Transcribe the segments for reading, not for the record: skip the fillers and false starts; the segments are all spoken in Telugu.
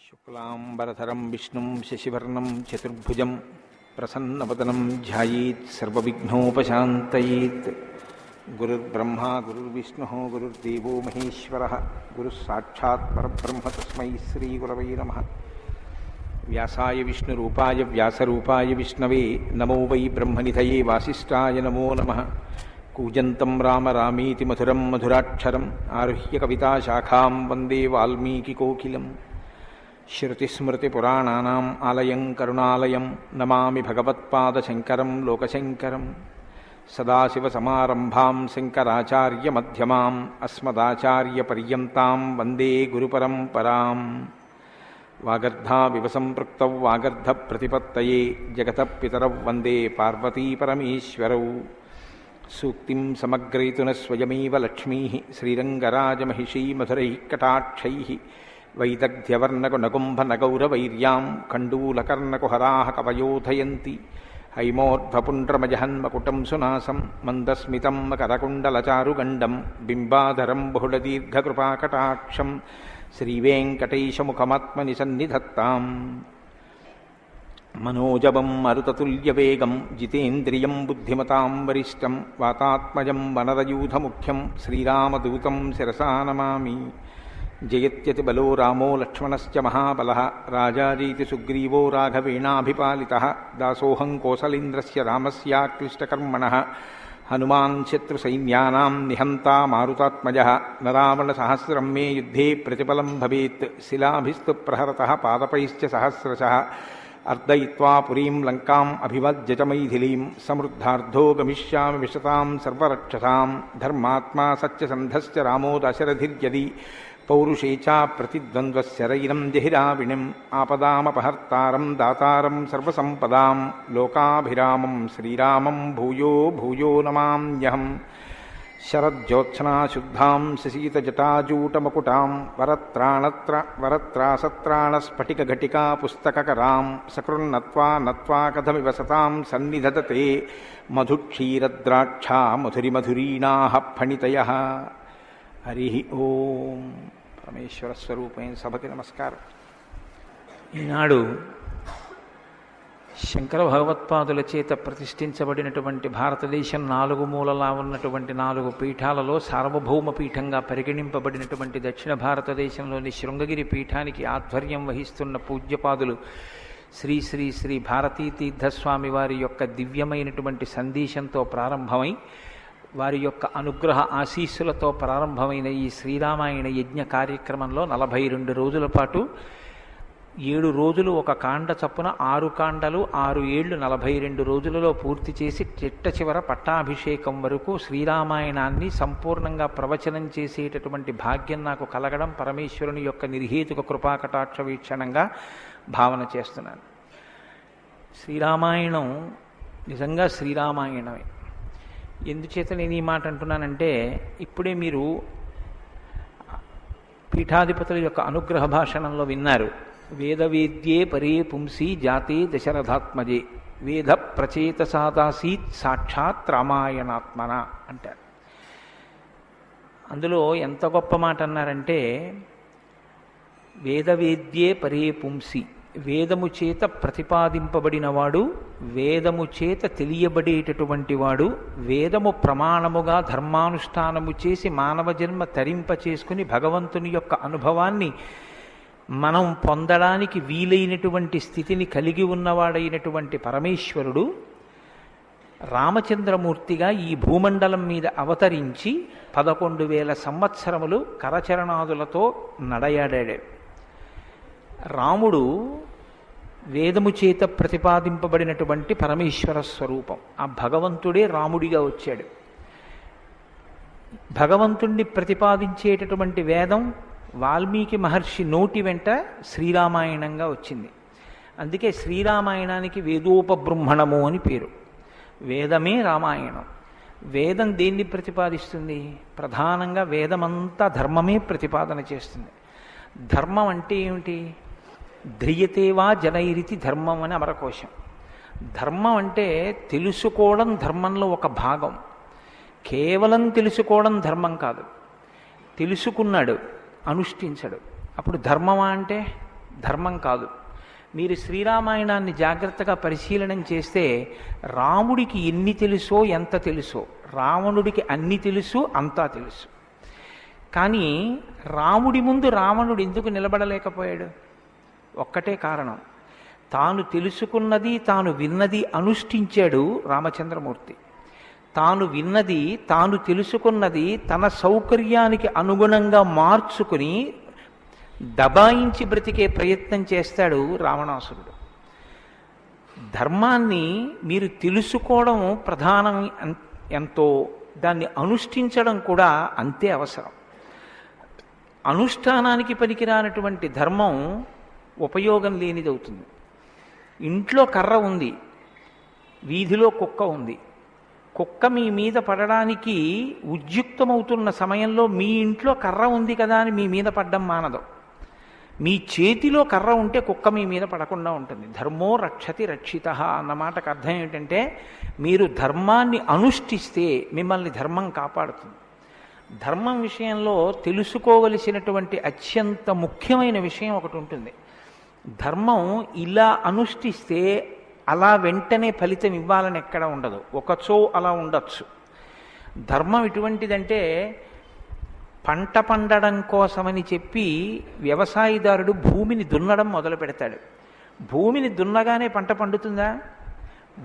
శుక్లాంబరధరం విష్ణుం శశివర్ణం చతుర్భుజం ప్రసన్నవదనం ధ్యాయేత్ సర్వవిఘ్నోపశాంతయేత్. గురుర్బ్రహ్మా గురుర్విష్ణుః గురుర్దేవో మహేశ్వరః గురుస్సాక్షాత్ పరబ్రహ్మ తస్మై శ్రీగురవై నమః. వ్యాసాయ విష్ణురూపాయ వ్యాసరూపాయ విష్ణవే నమో వై బ్రహ్మనిధయే వాసిష్ఠాయ నమో నమః. కూజంతం రామ రామీతి మధురం మధురాక్షరం ఆరుహ్య కవితాశాఖాం వందే వాల్మీకికోకిలం. శృతిస్మృతిపురాణానాం ఆలయం కరుణాలయం నమామి భగవత్పాదశంకరం లోకశంకరం. సదాశివసమారంభాం శంకరాచార్యమధ్యమాం అస్మదాచార్యపర్యంతాం వందే గురుపరంపరాం. వాగర్ధావివ సంపృక్తౌ వాగర్ధప్రతిపత్తయే జగతః పితరౌ వందే పార్వతీపరమేశ్వరౌ. సూక్తిం సమగ్రయతున స్వయమేవ లక్ష్మీః శ్రీరంగరాజమహిషీ మధురైః కటాక్షైః. వైదగ్ధ్యవర్ణకునగుంభనగౌరవైర్యాం కండూలకర్ణకుహరాः కవయోధయంతి. హైమోర్ధ్వపుండ్రమజహన్మకుటం సునాసం మందస్మితం మకరకుండలచారుగండం బింబాధరం బహుళదీర్ఘకృపాకటాక్షం శ్రీవేంకటేశముఖమాత్మని సన్నిధత్తాం. మనోజవం మరుతతుల్యవేగం జితేంద్రియం బుద్ధిమతాం వరిష్టం వాతాత్మజం వనరయూధముఖ్యం శ్రీరామదూతం శిరసా నమామి. జయత్యతి బలో రామో లక్ష్మణశ్చ మహాబలః రాజాజీతి సుగ్రీవో రాఘవేణాభిపాలితః. దాసోహం కోసలేంద్రస్య రామస్యాక్లిష్టకర్మణః హనుమాన్ శత్రుసైన్యానాం నిహంతా మారుతాత్మజః. నరావణసహస్రం మే యుద్ధే ప్రతిఫలం భవేత్ శిలాభిస్తు ప్రహరతః పాదపైశ్చ సహస్రశః. అర్దయిత్వా పురీం లంకాం అభివజ్య మైథిలీం సమృద్ధార్థో గమిష్యామి విశతాం సర్వరక్షసాం. ధర్మాత్మా సత్యసంధశ్చ రామో దశరథిర్యది పౌరుషే చ ప్రతిద్వంద్వశరైరం జహిరావిణిం. ఆపదామపహర్తారం దాతారం సర్వసంపదాం లోకాభిరామం శ్రీరామం భూయో భూయో నమామ్యహం. శరజ్యోత్స్నాశుద్ధాం శశీతజటాజూటమకుటాం వరత్రాసత్రాణస్ఫటికఘటికా పుస్తకకరాం. సకృన్నత్వా నత్వా కథమివ సతాం సన్నిధదతే మధుక్షీరద్రాక్షా మధురిమధురీణాః ఫణితయః. హరి ఓం. పరమేశ్వర స్వరూపమైన సభకి నమస్కారం. ఈనాడు శంకర భగవత్పాదుల చేత ప్రతిష్ఠించబడినటువంటి భారతదేశం నాలుగు మూలలా ఉన్నటువంటి 4 పీఠాలలో సార్వభౌమ పీఠంగా పరిగణింపబడినటువంటి దక్షిణ భారతదేశంలోని శృంగగిరి పీఠానికి ఆధ్వర్యం వహిస్తున్న పూజ్యపాదులు శ్రీ శ్రీ శ్రీ భారతీతీర్థస్వామి వారి యొక్క దివ్యమైనటువంటి సందేశంతో ప్రారంభమై వారి యొక్క అనుగ్రహ ఆశీస్సులతో ప్రారంభమైన ఈ శ్రీరామాయణ యజ్ఞ కార్యక్రమంలో 42 రోజుల పాటు 7 రోజులు ఒక కాండ చప్పున 6 కాండలు 6 ఏళ్లు 42 రోజులలో పూర్తి చేసి చిట్ట చివర పట్టాభిషేకం వరకు శ్రీరామాయణాన్ని సంపూర్ణంగా ప్రవచనం చేసేటటువంటి భాగ్యం నాకు కలగడం పరమేశ్వరుని యొక్క నిర్హేతుక కృపాకటాక్ష వీక్షణంగా భావన చేస్తున్నాను. శ్రీరామాయణం నిజంగా శ్రీరామాయణమే. ఎందుచేత నేను ఈ మాట అంటున్నానంటే ఇప్పుడే మీరు పీఠాధిపతుల యొక్క అనుగ్రహ భాషణంలో విన్నారు. వేదవేద్యే పరే పుంసి జాతే దశరథాత్మజే వేద ప్రచేతసాదాసీత్ సాక్షాత్ రామాయణాత్మన అంటారు. అందులో ఎంత గొప్ప మాట అన్నారంటే వేదవేద్యే పరే పుంసి, వేదము చేత ప్రతిపాదింపబడినవాడు, వేదము చేత తెలియబడేటటువంటి వాడు, వేదము ప్రమాణముగా ధర్మానుష్ఠానము చేసి మానవ జన్మ తరింప చేసుకుని భగవంతుని యొక్క అనుభవాన్ని మనం పొందడానికి వీలైనటువంటి స్థితిని కలిగి ఉన్నవాడైనటువంటి పరమేశ్వరుడు రామచంద్రమూర్తిగా ఈ భూమండలం మీద అవతరించి 11,000 సంవత్సరములు కరచరణాదులతో నడయాడాడు. రాముడు వేదము చేత ప్రతిపాదింపబడినటువంటి పరమేశ్వర స్వరూపం. ఆ భగవంతుడే రాముడిగా వచ్చాడు. భగవంతుణ్ణి ప్రతిపాదించేటటువంటి వేదం వాల్మీకి మహర్షి నోటి వెంట శ్రీరామాయణంగా వచ్చింది. అందుకే శ్రీరామాయణానికి వేదోపబృంహణము అని పేరు. వేదమే రామాయణం. వేదం దేన్ని ప్రతిపాదిస్తుంది? ప్రధానంగా వేదమంతా ధర్మమే ప్రతిపాదన చేస్తుంది. ధర్మం అంటే ఏమిటి? ధ్రియతేవా జనైరితి ధర్మం అని అమరకోశం. ధర్మం అంటే తెలుసుకోవడం ధర్మంలో ఒక భాగం. కేవలం తెలుసుకోవడం ధర్మం కాదు. తెలుసుకున్నాడు, అనుష్ఠించడు. అప్పుడు ధర్మమా అంటే ధర్మం కాదు. మీరు శ్రీరామాయణాన్ని జాగ్రత్తగా పరిశీలనం చేస్తే రాముడికి ఎన్ని తెలుసో ఎంత తెలుసో, రావణుడికి అన్ని తెలుసు అంతా తెలుసు. కానీ రాముడి ముందు రావణుడు ఎందుకు నిలబడలేకపోయాడు? ఒక్కటే కారణం, తాను తెలుసుకున్నది తాను విన్నది అనుష్ఠించాడు రామచంద్రమూర్తి. తాను విన్నది తాను తెలుసుకున్నది తన సౌకర్యానికి అనుగుణంగా మార్చుకుని దబాయించి బ్రతికే ప్రయత్నం చేస్తాడు రావణాసురుడు. ధర్మాన్ని మీరు తెలుసుకోవడం ప్రధానం ఎంతో, దాన్ని అనుష్ఠించడం కూడా అంతే అవసరం. అనుష్ఠానానికి పనికిరానటువంటి ధర్మం ఉపయోగం లేనిది అవుతుంది. ఇంట్లో కర్ర ఉంది, వీధిలో కుక్క ఉంది. కుక్క మీ మీద పడడానికి ఉద్యుక్తమవుతున్న సమయంలో మీ ఇంట్లో కర్ర ఉంది కదా అని మీ మీద పడ్డం మానదు. మీ చేతిలో కర్ర ఉంటే కుక్క మీ మీద పడకుండా ఉంటుంది. ధర్మో రక్షతి రక్షితః అన్న మాటకు అర్థం ఏంటంటే, మీరు ధర్మాన్ని అనుష్ఠిస్తే మిమ్మల్ని ధర్మం కాపాడుతుంది. ధర్మం విషయంలో తెలుసుకోవలసినటువంటి అత్యంత ముఖ్యమైన విషయం ఒకటి ఉంటుంది. ధర్మం ఇలా అనుష్ఠిస్తే అలా వెంటనే ఫలితం ఇవ్వాలని ఎక్కడ ఉండదు, ఒకచో అలా ఉండొచ్చు. ధర్మం ఎటువంటిదంటే, పంట పండడం కోసమని చెప్పి వ్యవసాయదారుడు భూమిని దున్నడం మొదలు పెడతాడు. భూమిని దున్నగానే పంట పండుతుందా?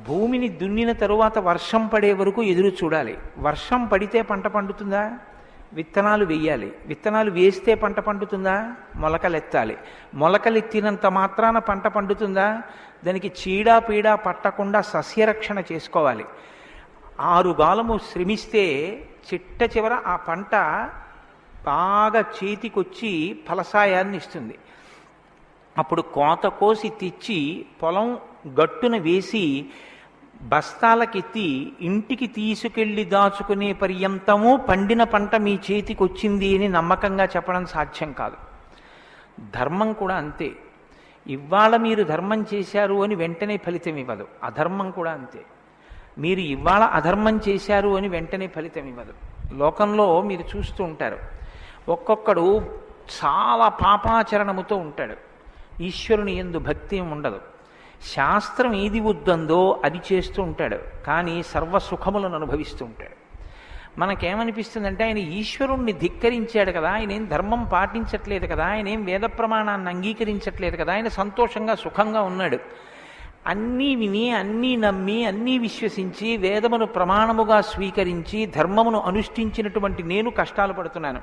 భూమిని దున్నిన తరువాత వర్షం పడే వరకు ఎదురు చూడాలి. వర్షం పడితే పంట పండుతుందా? విత్తనాలు వేయాలి. విత్తనాలు వేస్తే పంట పండుతుందా? మొలకలెత్తాలి. మొలకలెత్తినంత మాత్రాన పంట పండుతుందా? దానికి చీడా పీడా పట్టకుండా సస్యరక్షణ చేసుకోవాలి. 6 గాలము శ్రమిస్తే చిట్ట చివర ఆ పంట బాగా చేతికొచ్చి ఫలసాయాన్ని ఇస్తుంది. అప్పుడు కోత కోసి తెచ్చి పొలం గట్టున వేసి బస్తాలకెత్తి ఇంటికి తీసుకెళ్లి దాచుకునే పర్యంతము పండిన పంట మీ చేతికి వచ్చింది అని నమ్మకంగా చెప్పడం సాధ్యం కాదు. ధర్మం కూడా అంతే. ఇవాళ మీరు ధర్మం చేశారు అని వెంటనే ఫలితం ఇవ్వదు. అధర్మం కూడా అంతే. మీరు ఇవాళ అధర్మం చేశారు అని వెంటనే ఫలితం ఇవ్వదు. లోకంలో మీరు చూస్తూ ఉంటారు, ఒక్కొక్కడు చాలా పాపాచరణముతో ఉంటాడు, ఈశ్వరుని యందు భక్తి ఉండదు, శాస్త్రం ఏది వద్దందో అది చేస్తూ ఉంటాడు, కానీ సర్వసుఖములను అనుభవిస్తూ ఉంటాడు. మనకేమనిపిస్తుందంటే, ఆయన ఈశ్వరుణ్ణి ధిక్కరించాడు కదా, ఆయన ఏం ధర్మం పాటించట్లేదు కదా, ఆయన ఏం వేద ప్రమాణాన్ని అంగీకరించట్లేదు కదా, ఆయన సంతోషంగా సుఖంగా ఉన్నాడు. అన్నీ విని అన్నీ నమ్మి అన్నీ విశ్వసించి వేదమును ప్రమాణముగా స్వీకరించి ధర్మమును అనుష్ఠించినటువంటి నేను కష్టాలు పడుతున్నాను,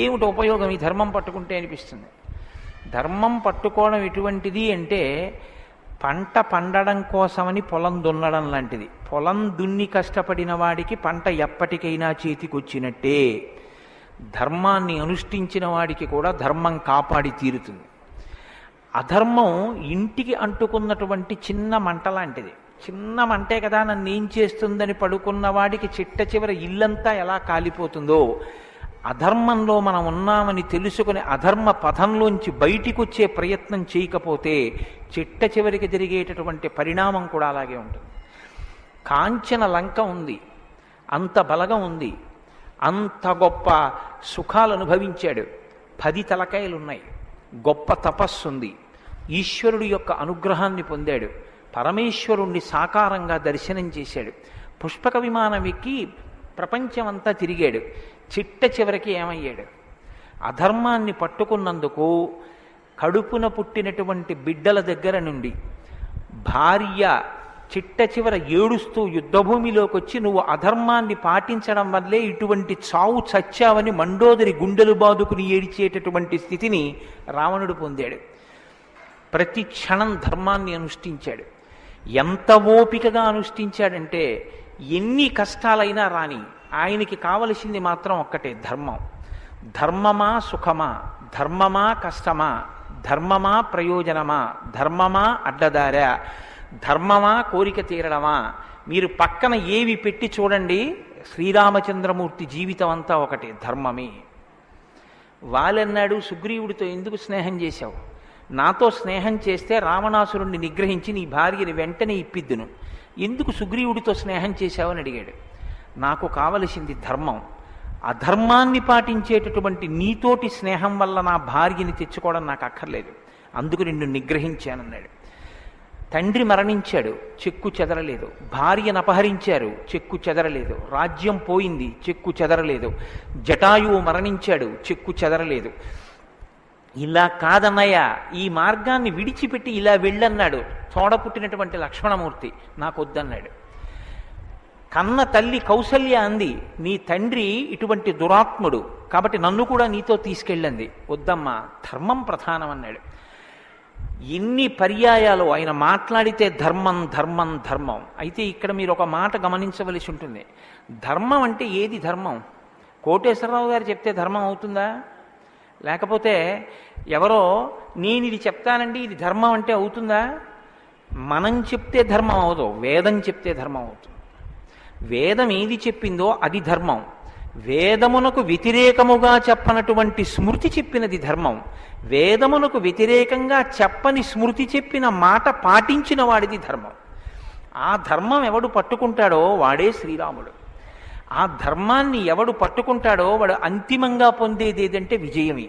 ఏమిటి ఉపయోగం ఈ ధర్మం పట్టుకుంటే అనిపిస్తుంది. ధర్మం పట్టుకోవడం ఎటువంటిది అంటే, పంట పండడం కోసమని పొలం దున్నడం లాంటిది. పొలం దున్ని కష్టపడిన వాడికి పంట ఎప్పటికైనా చేతికొచ్చినట్టే. ధర్మాన్ని అనుష్ఠించిన వాడికి కూడా ధర్మం కాపాడి తీరుతుంది. అధర్మం ఇంటికి అంటుకున్నటువంటి చిన్న మంట లాంటిది. చిన్న మంటే కదా నన్ను ఏం చేస్తుందని పడుకున్న వాడికి చిట్ట చివర ఇల్లంతా ఎలా కాలిపోతుందో, అధర్మంలో మనం ఉన్నామని తెలుసుకుని అధర్మ పథంలోంచి బయటికి వచ్చే ప్రయత్నం చేయకపోతే చిట్ట చివరికి జరిగేటటువంటి పరిణామం కూడా అలాగే ఉంటుంది. కాంచన లంక ఉంది, అంత బలగం ఉంది, అంత గొప్ప సుఖాలు అనుభవించాడు, 10 తలకాయలున్నాయి, గొప్ప తపస్సు ఉంది, ఈశ్వరుడి యొక్క అనుగ్రహాన్ని పొందాడు, పరమేశ్వరుణ్ణి సాకారంగా దర్శనం చేశాడు, పుష్పక విమానం ఎక్కి ప్రపంచమంతా తిరిగాడు. చిట్ట చివరికి ఏమయ్యాడు? అధర్మాన్ని పట్టుకున్నందుకు కడుపున పుట్టినటువంటి బిడ్డల దగ్గర నుండి భార్య చిట్ట చివర ఏడుస్తూ యుద్ధభూమిలోకి వచ్చి, నువ్వు అధర్మాన్ని పాటించడం వల్లే ఇటువంటి చావు చచ్చావని మండోదరి గుండెలు బాదుకుని ఏడిచేటటువంటి స్థితిని రావణుడు పొందాడు. ప్రతి క్షణం ధర్మాన్ని అనుష్ఠించాడు. ఎంత ఓపికగా అనుష్ఠించాడంటే, ఎన్ని కష్టాలైనా రాని ఆయనకి కావలసింది మాత్రం ఒక్కటే, ధర్మం. ధర్మమా సుఖమా, ధర్మమా కష్టమా, ధర్మమా ప్రయోజనమా, ధర్మమా అడ్డదారా, ధర్మమా కోరిక తీరడమా, మీరు పక్కన ఏవి పెట్టి చూడండి, శ్రీరామచంద్రమూర్తి జీవితం అంతా ఒకటే, ధర్మమే. వాలన్నాడు, సుగ్రీవుడితో ఎందుకు స్నేహం చేశావు? నాతో స్నేహం చేస్తే రావణాసురుణ్ణి నిగ్రహించి నీ భార్యని వెంటనే ఇప్పిద్దును, ఎందుకు సుగ్రీవుడితో స్నేహం చేశావని అడిగాడు. నాకు కావలసింది ధర్మం. అధర్మాన్ని పాటించేటటువంటి నీతోటి స్నేహం వల్ల నా భార్యని తెచ్చుకోవడం నాకు అక్కర్లేదు. అందుకు నిన్ను నిగ్రహించానన్నాడు. తండ్రి మరణించాడు, చెక్కు చెదరలేదు. భార్యను అపహరించారు, చెక్కు చెదరలేదు. రాజ్యం పోయింది, చెక్కు చెదరలేదు. జటాయువు మరణించాడు, చెక్కు చెదరలేదు. ఇలా కాదన్నయ్య, ఈ మార్గాన్ని విడిచిపెట్టి ఇలా వెళ్ళన్నాడు తోడ పుట్టినటువంటి లక్ష్మణమూర్తి. నాకొద్దన్నాడు. కన్న తల్లి కౌసల్య అంది, నీ తండ్రి ఇటువంటి దురాత్ముడు కాబట్టి నన్ను కూడా నీతో తీసుకెళ్ళండి. వద్దమ్మా, ధర్మం ప్రధానం అన్నాడు. ఎన్ని పర్యాయాలు ఆయన మాట్లాడితే ధర్మం ధర్మం ధర్మం. అయితే ఇక్కడ మీరు ఒక మాట గమనించవలసి ఉంటుంది. ధర్మం అంటే ఏది ధర్మం? కోటేశ్వరరావు గారు చెప్తే ధర్మం అవుతుందా? లేకపోతే ఎవరో నేను ఇది చెప్తానండి ఇది ధర్మం అంటే అవుతుందా? మనం చెప్తే ధర్మం అవదు, వేదం చెప్తే ధర్మం అవుతుంది. వేదం ఏది చెప్పిందో అది ధర్మం. వేదమునకు వ్యతిరేకముగా చెప్పనటువంటి స్మృతి చెప్పినది ధర్మం. వేదమునకు వ్యతిరేకంగా చెప్పని స్మృతి చెప్పిన మాట పాటించిన వాడిది ధర్మం. ఆ ధర్మం ఎవడు పట్టుకుంటాడో వాడే శ్రీరాముడు. ఆ ధర్మాన్ని ఎవడు పట్టుకుంటాడో వాడు అంతిమంగా పొందేది ఏదంటే విజయమే.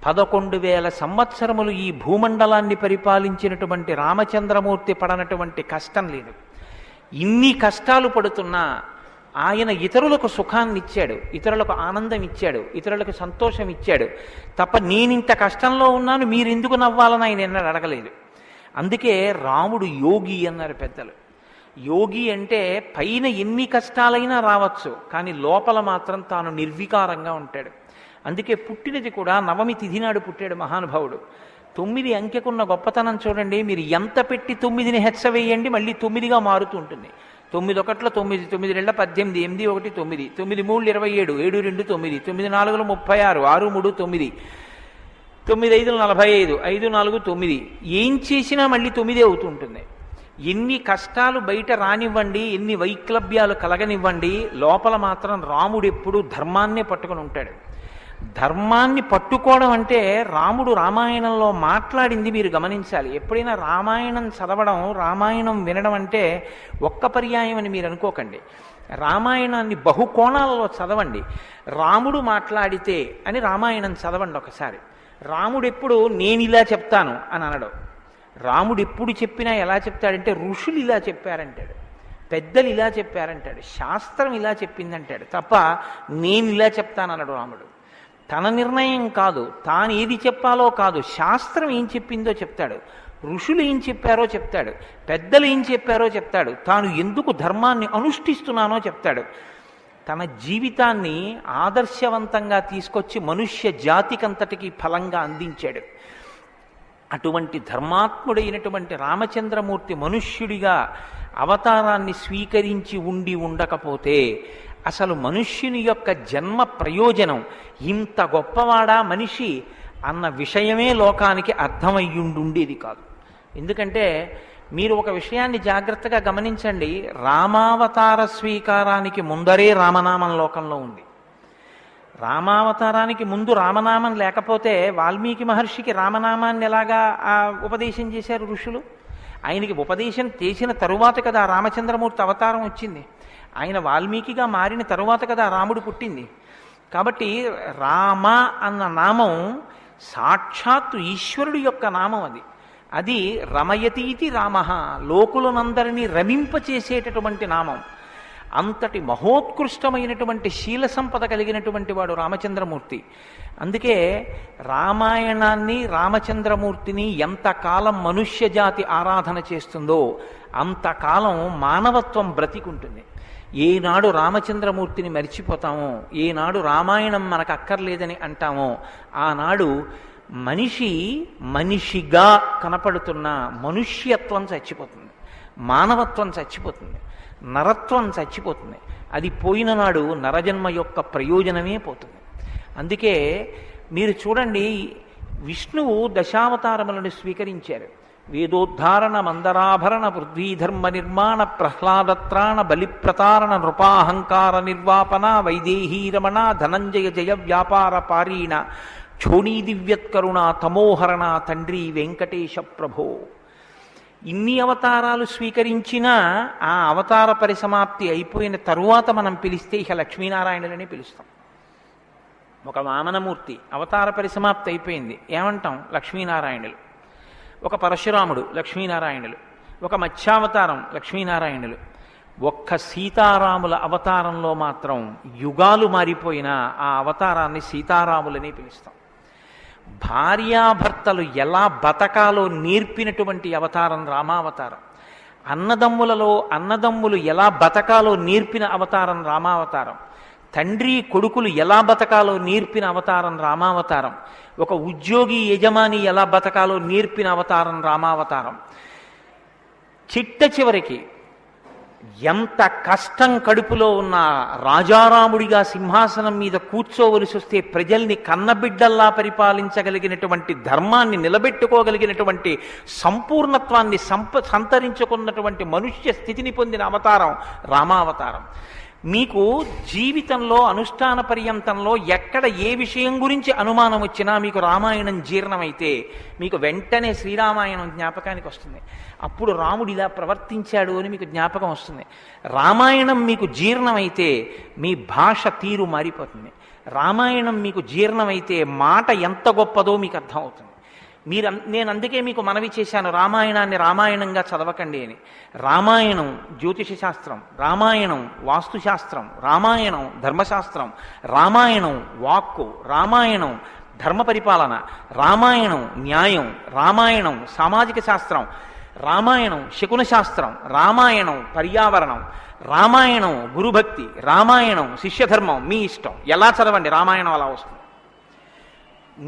11,000 సంవత్సరములు ఈ భూమండలాన్ని పరిపాలించినటువంటి రామచంద్రమూర్తి పడనటువంటి కష్టం లేదు. ఇన్ని కష్టాలు పడుతున్నా ఆయన ఇతరులకు సుఖాన్ని ఇచ్చాడు, ఇతరులకు ఆనందం ఇచ్చాడు, ఇతరులకు సంతోషం ఇచ్చాడు తప్ప నేనింత కష్టంలో ఉన్నాను మీరెందుకు నవ్వాలని ఆయన ఎన్నడూ అడగలేదు. అందుకే రాముడు యోగి అన్నారు పెద్దలు. యోగి అంటే పైన ఎన్ని కష్టాలైనా రావచ్చు, కానీ లోపల మాత్రం తాను నిర్వికారంగా ఉంటాడు. అందుకే పుట్టినది కూడా నవమి తిథి నాడు పుట్టాడు మహానుభావుడు. 9 అంకెకున్న గొప్పతనం చూడండి. మీరు ఎంత పెట్టి 9ని హెచ్చవేయండి మళ్ళీ 9గా మారుతూ ఉంటుంది. 9 ఒకట్ల 9, 9 2 18, 8 1 9, 9 3 27, 7 2 9, 9 4 36, 6 3 9, 9 5 45, 5 4 9. ఏం చేసినా మళ్ళీ 9 అవుతూ ఉంటుంది. ఎన్ని కష్టాలు బయట రానివ్వండి, ఎన్ని వైక్లభ్యాలు కలగనివ్వండి, లోపల మాత్రం రాముడు ఎప్పుడూ ధర్మాన్నే పట్టుకొని ఉంటాడు. ధర్మాన్ని పట్టుకోవడం అంటే రాముడు రామాయణంలో మాట్లాడింది మీరు గమనించాలి. ఎప్పుడైనా రామాయణం చదవడం, రామాయణం వినడం అంటే ఒక్క పర్యాయం అని మీరు అనుకోకండి. రామాయణాన్ని బహుకోణాలలో చదవండి. రాముడు మాట్లాడితే అని రామాయణం చదవండి ఒకసారి. రాముడు ఎప్పుడు నేను ఇలా చెప్తాను అని అనడు. రాముడు ఎప్పుడు చెప్పినా ఎలా చెప్తాడంటే ఋషులు ఇలా చెప్పారంటాడు, పెద్దలు ఇలా చెప్పారంటాడు, శాస్త్రం ఇలా చెప్పిందంటాడు తప్ప నేను ఇలా చెప్తానన్నాడు రాముడు. తన నిర్ణయం కాదు, తాను ఏది చెప్పాలో కాదు, శాస్త్రం ఏం చెప్పిందో చెప్తాడు, ఋషులు ఏం చెప్పారో చెప్తాడు, పెద్దలు ఏం చెప్పారో చెప్తాడు, తాను ఎందుకు ధర్మాన్ని అనుష్ఠిస్తున్నానో చెప్తాడు. తన జీవితాన్ని ఆదర్శవంతంగా తీసుకొచ్చి మనుష్య జాతికంతటికి ఫలంగా అందించాడు. అటువంటి ధర్మాత్ముడైనటువంటి రామచంద్రమూర్తి మనుష్యుడిగా అవతారాన్ని స్వీకరించి ఉండకపోతే అసలు మనుష్యుని యొక్క జన్మ ప్రయోజనం ఇంత గొప్పవాడా మనిషి అన్న విషయమే లోకానికి అర్థమయ్యుండేది కాదు. ఎందుకంటే మీరు ఒక విషయాన్ని జాగ్రత్తగా గమనించండి. రామావతార స్వీకారానికి ముందరే రామనామం లోకంలో ఉంది. రామావతారానికి ముందు రామనామం లేకపోతే వాల్మీకి మహర్షికి రామనామాన్ని ఎలాగా ఉపదేశం చేశారు ఋషులు? ఆయనకి ఉపదేశం చేసిన తరువాత కదా రామచంద్రమూర్తి అవతారం వచ్చింది. ఆయన వాల్మీకిగా మారిన తరువాత కదా రాముడు పుట్టింది. కాబట్టి రామ అన్న నామం సాక్షాత్తు ఈశ్వరుడు యొక్క నామం. అది రమయతీతి రామ, లోకులనందరినీ రమింపచేసేటటువంటి నామం. అంతటి మహోత్కృష్టమైనటువంటి శీల సంపద కలిగినటువంటి వాడు రామచంద్రమూర్తి. అందుకే రామాయణాన్ని రామచంద్రమూర్తిని ఎంతకాలం మనుష్య జాతి ఆరాధన చేస్తుందో అంతకాలం మానవత్వం బ్రతికుంటుంది. ఏనాడు రామచంద్రమూర్తిని మరిచిపోతామో, ఏనాడు రామాయణం మనకు అక్కర్లేదని అంటామో, ఆనాడు మనిషిగా కనపడుతున్న మనుష్యత్వం చచ్చిపోతుంది, మానవత్వం చచ్చిపోతుంది, నరత్వం చచ్చిపోతుంది. అది పోయిన నాడు నరజన్మ యొక్క ప్రయోజనమే పోతుంది. అందుకే మీరు చూడండి, విష్ణువు దశావతారములను స్వీకరించారు. వేదోద్ధారణ మందరాభరణ పృథ్వీధర్మ నిర్మాణ ప్రహ్లాదత్రాణ బలిప్రతారణ నృపాహంకార నిర్వాపన వైదేహీరమణ ధనంజయ జయ వ్యాపార పారీణ క్షోణీ దివ్యత్కరుణ తమోహరణ తండ్రి వెంకటేశ ప్రభో. ఇన్ని అవతారాలు స్వీకరించినా ఆ అవతార పరిసమాప్తి అయిపోయిన తరువాత మనం పిలిస్తే ఇక లక్ష్మీనారాయణులని పిలుస్తాం. ఒక వామనమూర్తి అవతార పరిసమాప్తి అయిపోయింది, ఏమంటాం? లక్ష్మీనారాయణులు. ఒక పరశురాముడు లక్ష్మీనారాయణులు, ఒక మత్స్యావతారం లక్ష్మీనారాయణులు. ఒక్క సీతారాముల అవతారంలో మాత్రం యుగాలు మారిపోయినా ఆ అవతారాన్ని సీతారాములని పిలుస్తాం. భార్యాభర్తలు ఎలా బతకాలో నేర్పినటువంటి అవతారం రామావతారం. అన్నదమ్ములు ఎలా బతకాలో నేర్పిన అవతారం రామావతారం. తండ్రి కొడుకులు ఎలా బతకాలో నేర్పిన అవతారం రామావతారం. ఒక ఉద్యోగి యజమాని ఎలా బతకాలో నేర్పిన అవతారం రామావతారం. చివరికి ఎంత కష్టం కడుపులో ఉన్న రాజారాముడిగా సింహాసనం మీద కూర్చోవలసి వస్తే ప్రజల్ని కన్నబిడ్డల్లా పరిపాలించగలిగినటువంటి ధర్మాన్ని నిలబెట్టుకోగలిగినటువంటి సంపూర్ణత్వాన్ని సంతరించుకున్నటువంటి మనుష్య స్థితిని పొందిన అవతారం రామావతారం. మీకు జీవితంలో అనుష్ఠాన పర్యంతంలో ఎక్కడ ఏ విషయం గురించి అనుమానం వచ్చినా మీకు రామాయణం జీర్ణమైతే మీకు వెంటనే శ్రీరామాయణం జ్ఞాపకానికి వస్తుంది. అప్పుడు రాముడు ఇలా ప్రవర్తించాడు అని మీకు జ్ఞాపకం వస్తుంది. రామాయణం మీకు జీర్ణమైతే మీ భాష తీరు మారిపోతుంది. రామాయణం మీకు జీర్ణమైతే మాట ఎంత గొప్పదో మీకు అర్థమవుతుంది. నేను అందుకే మీకు మనవి చేశాను, రామాయణాన్ని రామాయణంగా చదవకండి అని. రామాయణం జ్యోతిష శాస్త్రం, రామాయణం వాస్తుశాస్త్రం, రామాయణం ధర్మశాస్త్రం, రామాయణం వాక్కు, రామాయణం ధర్మ పరిపాలన, రామాయణం న్యాయం, రామాయణం సామాజిక శాస్త్రం, రామాయణం శకున శాస్త్రం, రామాయణం పర్యావరణం, రామాయణం గురుభక్తి, రామాయణం శిష్యధర్మం. మీ ఇష్టం, ఎలా చదవండి, రామాయణం అలా వస్తుంది.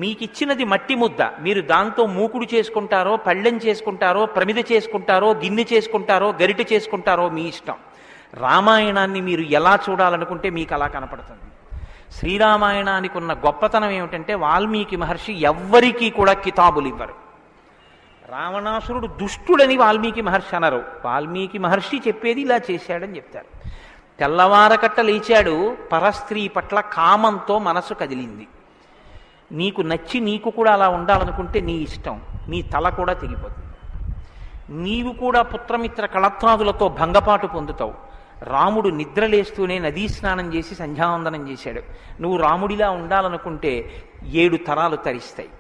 మీకిచ్చినది మట్టి ముద్ద, మీరు దాంతో మూకుడు చేసుకుంటారో, పళ్ళెం చేసుకుంటారో, ప్రమిద చేసుకుంటారో, గిన్నె చేసుకుంటారో, గరిట చేసుకుంటారో మీ ఇష్టం. రామాయణాన్ని మీరు ఎలా చూడాలనుకుంటే మీకు అలా కనపడుతుంది. శ్రీరామాయణానికి ఉన్న గొప్పతనం ఏమిటంటే వాల్మీకి మహర్షి ఎవ్వరికీ కూడా కితాబులు ఇవ్వరు. రావణాసురుడు దుష్టుడని వాల్మీకి మహర్షి అనరు. వాల్మీకి మహర్షి చెప్పేది ఇలా చేశాడని చెప్తారు. తెల్లవారకట్ట లేచాడు, పరస్త్రీ పట్ల కామంతో మనసు కదిలింది. నీకు నచ్చి నీకు కూడా అలా ఉండాలనుకుంటే నీ ఇష్టం, నీ తల కూడా తెగిపోతుంది. నీవు కూడా పుత్రమిత్ర కళత్రాదులతో భంగపాటు పొందుతావు. రాముడు నిద్రలేస్తూనే నదీ స్నానం చేసి సంధ్యావందనం చేశాడు. నువ్వు రాముడిలా ఉండాలనుకుంటే 7 తరాలు తరిస్తాయి.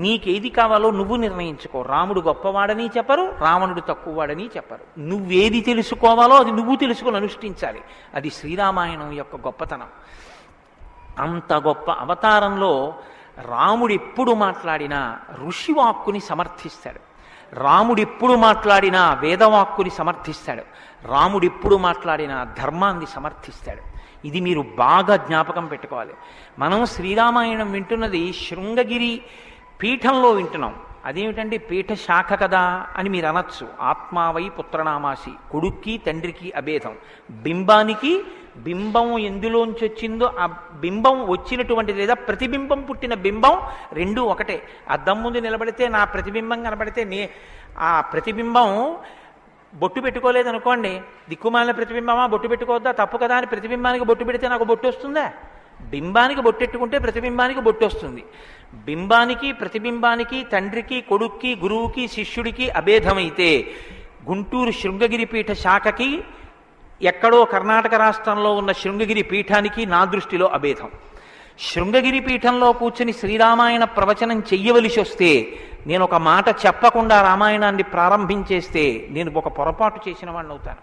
నీకేది కావాలో నువ్వు నిర్ణయించుకో. రాముడు గొప్పవాడని చెప్పరు, రావణుడు తక్కువవాడని చెప్పరు. నువ్వేది తెలుసుకోవాలో అది నువ్వు తెలుసుకుని అనుష్ఠించాలి. అది శ్రీరామాయణం యొక్క గొప్పతనం. అంత గొప్ప అవతారంలో రాముడు ఎప్పుడు మాట్లాడినా ఋషివాక్కుని సమర్థిస్తాడు. రాముడు ఎప్పుడు మాట్లాడినా వేదవాక్కుని సమర్థిస్తాడు. రాముడు ఎప్పుడు మాట్లాడినా ధర్మాన్ని సమర్థిస్తాడు. ఇది మీరు బాగా జ్ఞాపకం పెట్టుకోవాలి. మనం శ్రీరామాయణం వింటున్నది శృంగగిరి పీఠంలో వింటున్నాం. అదేమిటండి పీఠ శాఖ కదా అని మీరు అనొచ్చు. ఆత్మావై పుత్రనామాసి, కొడుక్కి తండ్రికి అభేదం. బింబం ఎందులోంచి వచ్చిందో ఆ బింబం వచ్చినటువంటిది లేదా ప్రతిబింబం పుట్టిన బింబం రెండూ ఒకటే. అద్దం ముందు నిలబడితే నా ప్రతిబింబం కనబడితే ఆ ప్రతిబింబం బొట్టు పెట్టుకోలేదనుకోండి, దిక్కుమాలిన ప్రతిబింబమా బొట్టు పెట్టుకోవద్దా, తప్పు కదా అని ప్రతిబింబానికి బొట్టు పెడితే నాకు బొట్టు వస్తుందా? బింబానికి బొట్టెట్టుకుంటే ప్రతిబింబానికి బొట్టు వస్తుంది. బింబానికి ప్రతిబింబానికి తండ్రికి కొడుక్కి గురువుకి శిష్యుడికి అభేదమైతే గుంటూరు శృంగగిరి పీఠ శాఖకి ఎక్కడో కర్ణాటక రాష్ట్రంలో ఉన్న శృంగగిరి పీఠానికి నా దృష్టిలో అభేదం. శృంగగిరి పీఠంలో కూర్చుని శ్రీరామాయణ ప్రవచనం చెయ్యవలసి వస్తే నేను ఒక మాట చెప్పకుండా రామాయణాన్ని ప్రారంభించేస్తే నేను ఒక పొరపాటు చేసిన వాడిని అవుతాను.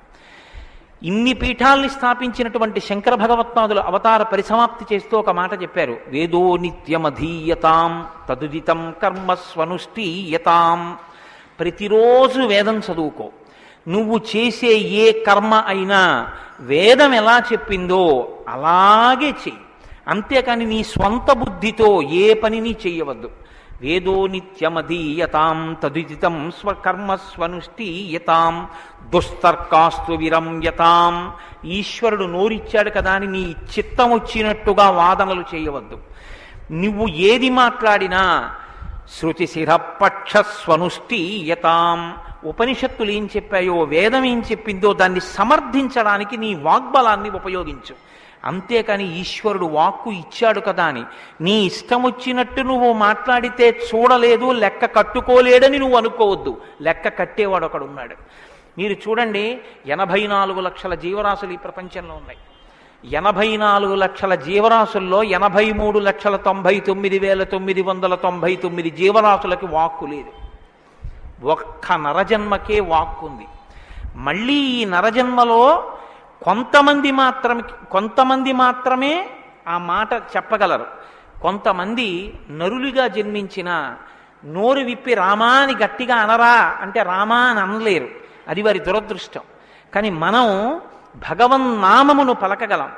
ఇన్ని పీఠాల్ని స్థాపించినటువంటి శంకర భగవత్పాదులు అవతార పరిసమాప్తి చేస్తూ ఒక మాట చెప్పారు. వేదో నిత్యమధీయతాం తదుదితం కర్మస్వనుష్ఠీయతాం. ప్రతిరోజు వేదం చదువుకో. నువ్వు చేసే ఏ కర్మ అయినా వేదం ఎలా చెప్పిందో అలాగే చెయ్యి. అంతేకాని నీ స్వంత బుద్ధితో ఏ పనిని చెయ్యవద్దు. వేదో నిత్యమధీయతాం తదుదితం స్వకర్మస్వనుష్ఠీయతాం దుస్తర్కాస్తు విరమ్యతాం. ఈశ్వరుడు నోరిచ్చాడు కదా అని నీ చిత్తం వచ్చినట్టుగా వాదనలు చేయవద్దు. నువ్వు ఏది మాట్లాడినా శృతిశిరపక్షస్వనుష్ఠీయతాం. ఉపనిషత్తులు ఏం చెప్పాయో, వేదం ఏం చెప్పిందో దాన్ని సమర్థించడానికి నీ వాగ్బలాన్ని ఉపయోగించు. అంతేకాని ఈశ్వరుడు వాక్కు ఇచ్చాడు కదా అని నీ ఇష్టం వచ్చినట్టు నువ్వు మాట్లాడితే చూడలేదు, లెక్క కట్టుకోలేడని నువ్వు అనుకోవద్దు. లెక్క కట్టేవాడు ఒకడు ఉన్నాడు. మీరు చూడండి, 84 లక్షల జీవరాశులు ఈ ప్రపంచంలో ఉన్నాయి. 84 లక్షల జీవరాశుల్లో 83,99,999 జీవరాశులకి వాక్కు లేదు. ఒక్క నరజన్మకే వాక్కుంది. మళ్ళీ ఈ నరజన్మలో కొంతమంది మాత్రమే ఆ మాట చెప్పగలరు. కొంతమంది నరులుగా జన్మించిన నోరు విప్పి రామా అని గట్టిగా అనరా అంటే రామా అని అనలేరు. అది వారి దురదృష్టం. కానీ మనం భగవన్నామమును పలకగలం.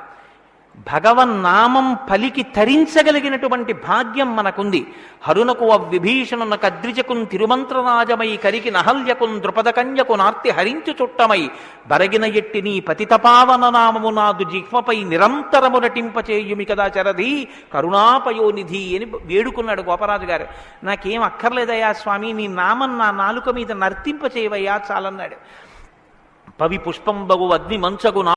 భగవన్నామం పలికి తరించగలిగినటువంటి భాగ్యం మనకుంది. హరునకు విభీషణునకు అద్రిజకున్ తిరుమంత్రరాజమై కరికి నహల్యకున్ ద్రుపదకన్యకు నార్తి హరించు చుట్టమై బరగిన ఎట్టి నీ పతితపావన నామము నాదు జిహ్వపై నిరంతరము నటింపచేయుమి కదా చరధి కరుణాపయోనిధి అని వేడుకున్నాడు గోపరాజు గారు. నాకేం అక్కర్లేదయ్యా స్వామి, నీ నామం నా నాలుక మీద నర్తింపచేయవయ్యా చాలన్నాడు. పవి పుష్పంబగు అగ్ని మంచగు